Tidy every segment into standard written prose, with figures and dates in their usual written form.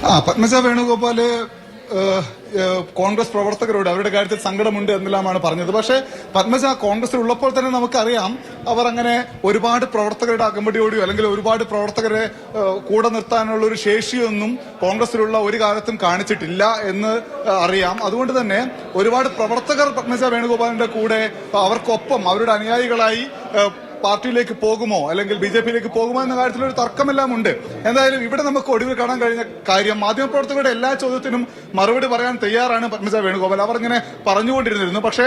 പത്മജ വേണുഗോപാല് കോൺഗ്രസ് പ്രവർത്തകരോട് അവരുടെ കാര്യത്തിൽ സങ്കടമുണ്ട് എന്നെല്ലാമാണ് പറഞ്ഞത്. പക്ഷേ പത്മജ കോൺഗ്രസിൽ ഉള്ളപ്പോൾ തന്നെ നമുക്കറിയാം അവർ അങ്ങനെ ഒരുപാട് പ്രവർത്തകരുടെ അകമ്പടിയോടെയോ അല്ലെങ്കിൽ ഒരുപാട് പ്രവർത്തകരെ കൂടെ നിർത്താനുള്ള ഒരു ശേഷിയൊന്നും കോൺഗ്രസിലുള്ള ഒരു കാലത്തും കാണിച്ചിട്ടില്ല എന്ന് അറിയാം. അതുകൊണ്ട് തന്നെ ഒരുപാട് പ്രവർത്തകർ പത്മജ വേണുഗോപാലിന്റെ കൂടെ അവർക്കൊപ്പം അവരുടെ അനുയായികളായി പാർട്ടിയിലേക്ക് പോകുമോ അല്ലെങ്കിൽ BJP-യിലേക്ക് പോകുമോ എന്ന കാര്യത്തിൽ ഒരു തർക്കമെല്ലാം ഉണ്ട്. എന്തായാലും ഇവിടെ നമുക്ക് ഒടുവിൽ കാണാൻ കഴിഞ്ഞ കാര്യം മാധ്യമപ്രവർത്തകരുടെ എല്ലാ ചോദ്യത്തിനും മറുപടി പറയാൻ തയ്യാറാണ് പത്മജ വേണുഗോപാൽ. അവർ ഇങ്ങനെ പറഞ്ഞുകൊണ്ടിരുന്നിരുന്നു. പക്ഷേ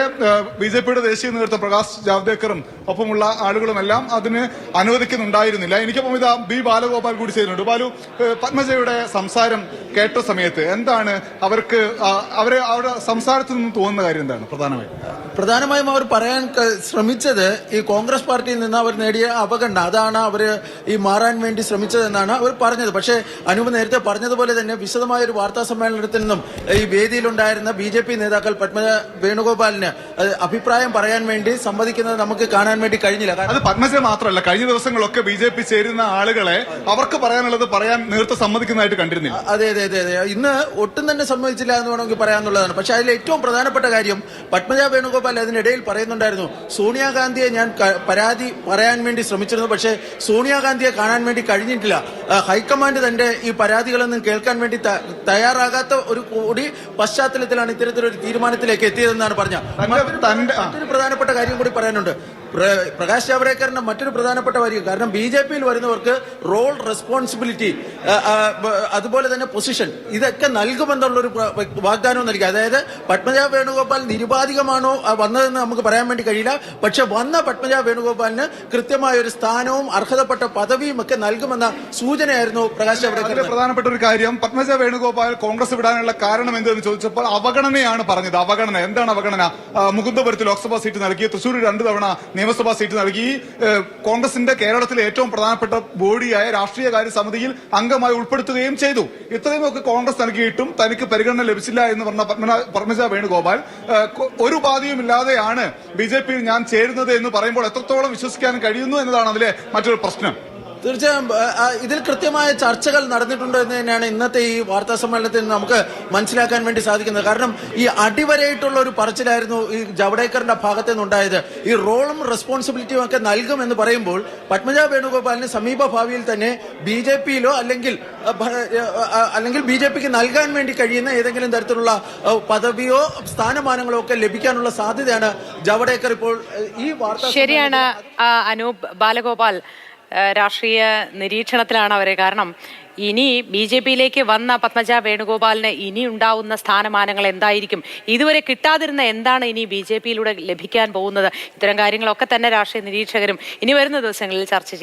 BJP-യുടെ ദേശീയ നേതൃത്വം പ്രകാശ് ജാവ്ദേക്കറും ഒപ്പമുള്ള ആളുകളുമെല്ലാം അതിന് അനുവദിക്കുന്നുണ്ടായിരുന്നില്ല. എനിക്കൊപ്പം ഇതാ ബി ബാലഗോപാൽ കൂടി ചെയ്യുന്നുണ്ട്. ബാലു, പത്മജയുടെ സംസാരം കേട്ട സമയത്ത് എന്താണ് അവരുടെ സംസാരത്തിൽ നിന്ന് തോന്നുന്ന കാര്യം എന്താണ് പ്രധാനമായും അവർ പറയാൻ ശ്രമിച്ചത് ഈ കോൺഗ്രസ് പാർട്ടിയിൽ നിന്ന് അവർ നേടിയ അവഗണന, അതാണ് അവർ ഈ മാറാൻ വേണ്ടി ശ്രമിച്ചതെന്നാണ് അവർ പറഞ്ഞത്. പക്ഷേ അനൂപ് നേരത്തെ പറഞ്ഞതുപോലെ തന്നെ വിശദമായ ഒരു വാർത്താ സമ്മേളനത്തിൽ നിന്നും ഈ വേദിയിലുണ്ടായിരുന്ന BJP നേതാക്കൾ പത്മജ വേണുഗോപാലിന് അഭിപ്രായം പറയാൻ വേണ്ടി സംവദിക്കുന്നത് നമുക്ക് കാണാൻ വേണ്ടി കഴിഞ്ഞില്ല. അത് പത്മജ മാത്രമല്ല, കഴിഞ്ഞ ദിവസങ്ങളൊക്കെ BJP ചേരുന്ന ആളുകളെ അവർക്ക് പറയാനുള്ളത് പറയാൻ നേരത്തെ സമ്മതിക്കുന്നതായിട്ട് കണ്ടിരുന്നില്ല. അതെ അതെ അതെ അതെ ഇന്ന് ഒട്ടും തന്നെ സമ്മതിച്ചില്ല എന്ന് വേണമെങ്കിൽ പറയാനുള്ളതാണ്. പക്ഷെ അതിൽ ഏറ്റവും പ്രധാനപ്പെട്ട കാര്യം പത്മജ വേണുഗോപാൽ അതിനിടയിൽ പറയുന്നുണ്ടായിരുന്നു, സോണിയാഗാന്ധിയെ ഞാൻ പരാതി പറയാൻ വേണ്ടി ശ്രമിച്ചിരുന്നു, പക്ഷേ സോണിയാഗാന്ധിയെ കാണാൻ വേണ്ടി കഴിഞ്ഞിട്ടില്ല. ഹൈക്കമാൻഡ് തന്റെ ഈ പരാതികളൊന്നും കേൾക്കാൻ വേണ്ടി തയ്യാറാകാത്ത ഒരു കൂടി പശ്ചാത്തലത്തിലാണ് ഇത്തരത്തിലൊരു തീരുമാനത്തിലേക്ക് എത്തിയതെന്നാണ് പറഞ്ഞത്. മറ്റൊരു പ്രധാനപ്പെട്ട കാര്യം കൂടി പറയാനുണ്ട്. പ്രകാശ് ജാവ്ദേക്കറിന്റെ മറ്റൊരു പ്രധാനപ്പെട്ട കാര്യം, കാരണം BJP-യിൽ വരുന്നവർക്ക് റോൾ, റെസ്പോൺസിബിലിറ്റി, അതുപോലെ തന്നെ പൊസിഷൻ, ഇതൊക്കെ നൽകുമെന്നുള്ളൊരു വാഗ്ദാനവും നൽകി. അതായത് പത്മജ വേണുഗോപാൽ നിരുപാധികമാണോ വന്നതെന്ന് നമുക്ക് പറയാൻ വേണ്ടി കഴിയില്ല. പക്ഷെ വന്ന പത്മജ വേണുഗോപാലിന് കൃത്യമായ ഒരു സ്ഥാനവും അർഹതപ്പെട്ട പദവിയും ഒക്കെ നൽകുമെന്ന സൂചനയായിരുന്നു പ്രകാശ് ജാവ്ദേക്കർ. പ്രധാനപ്പെട്ട ഒരു കാര്യം, പത്മജ വേണുഗോപാൽ കോൺഗ്രസ് വിടാനുള്ള കാരണം എന്തെന്ന് ചോദിച്ചപ്പോൾ അവഗണനയാണ് പറഞ്ഞത്. അവഗണന എന്താണ് അവഗണന? മുകുന്ദപുരത്ത് ലോക്സഭാ സീറ്റ് നൽകി, തൃശൂർ 2 തവണ നിയമസഭാ സീറ്റ് നൽകി, കോൺഗ്രസിന്റെ കേരളത്തിലെ ഏറ്റവും പ്രധാനപ്പെട്ട ബോഡിയായ രാഷ്ട്രീയകാര്യ സമിതിയിൽ അംഗമായി ഉൾപ്പെടുത്തുകയും ചെയ്തു. ഇത്രയുമൊക്കെ കോൺഗ്രസ് നൽകിയിട്ടും തനിക്ക് പരിഗണന ലഭിച്ചില്ല എന്ന് പറഞ്ഞ പത്മജ വേണുഗോപാൽ ഒരു ഉപാധിയുമില്ലാതെയാണ് BJP-യിൽ ഞാൻ ചേരുന്നത് എന്ന് പറയുമ്പോൾ എത്രത്തോളം വിശ്വസിക്കാൻ കഴിയുന്നു എന്നതാണ് അതിലെ മറ്റൊരു പ്രശ്നം. തീർച്ചയായും ഇതിൽ കൃത്യമായ ചർച്ചകൾ നടന്നിട്ടുണ്ട് എന്ന് തന്നെയാണ് ഇന്നത്തെ ഈ വാർത്താ സമ്മേളനത്തിൽ നമുക്ക് മനസ്സിലാക്കാൻ വേണ്ടി സാധിക്കുന്നത്. കാരണം ഈ അടിവരയിട്ടുള്ള ഒരു പറച്ചിലായിരുന്നു ഈ ജാവ്ദേക്കറിന്റെ ഭാഗത്തു നിന്നുണ്ടായത്. ഈ റോളും റെസ്പോൺസിബിലിറ്റിയും ഒക്കെ നൽകുമെന്ന് പറയുമ്പോൾ പത്മജ വേണുഗോപാലിന് സമീപ ഭാവിയിൽ തന്നെ BJP-യിലോ അല്ലെങ്കിൽ BJP-ക്ക് നൽകാൻ വേണ്ടി കഴിയുന്ന ഏതെങ്കിലും തരത്തിലുള്ള പദവിയോ സ്ഥാനമാനങ്ങളോ ഒക്കെ ലഭിക്കാനുള്ള സാധ്യതയാണ് ജാവ്ദേക്കർ ഇപ്പോൾ ഈ വാർത്ത. ശരിയാണ് അനൂപ്. ബാലഗോപാൽ രാഷ്ട്രീയ നിരീക്ഷണത്തിലാണ് അവരെ. കാരണം ഇനി BJP-യിലേക്ക് വന്ന പത്മജ വേണുഗോപാലിന് ഇനി ഉണ്ടാവുന്ന സ്ഥാനമാനങ്ങൾ എന്തായിരിക്കും, ഇതുവരെ കിട്ടാതിരുന്ന എന്താണ് ഇനി BJP-യിലൂടെ ലഭിക്കാൻ പോകുന്നത്, ഇത്തരം കാര്യങ്ങളൊക്കെ തന്നെ രാഷ്ട്രീയ നിരീക്ഷകരും ഇനി വരുന്ന ദിവസങ്ങളിൽ ചർച്ച ചെയ്യും.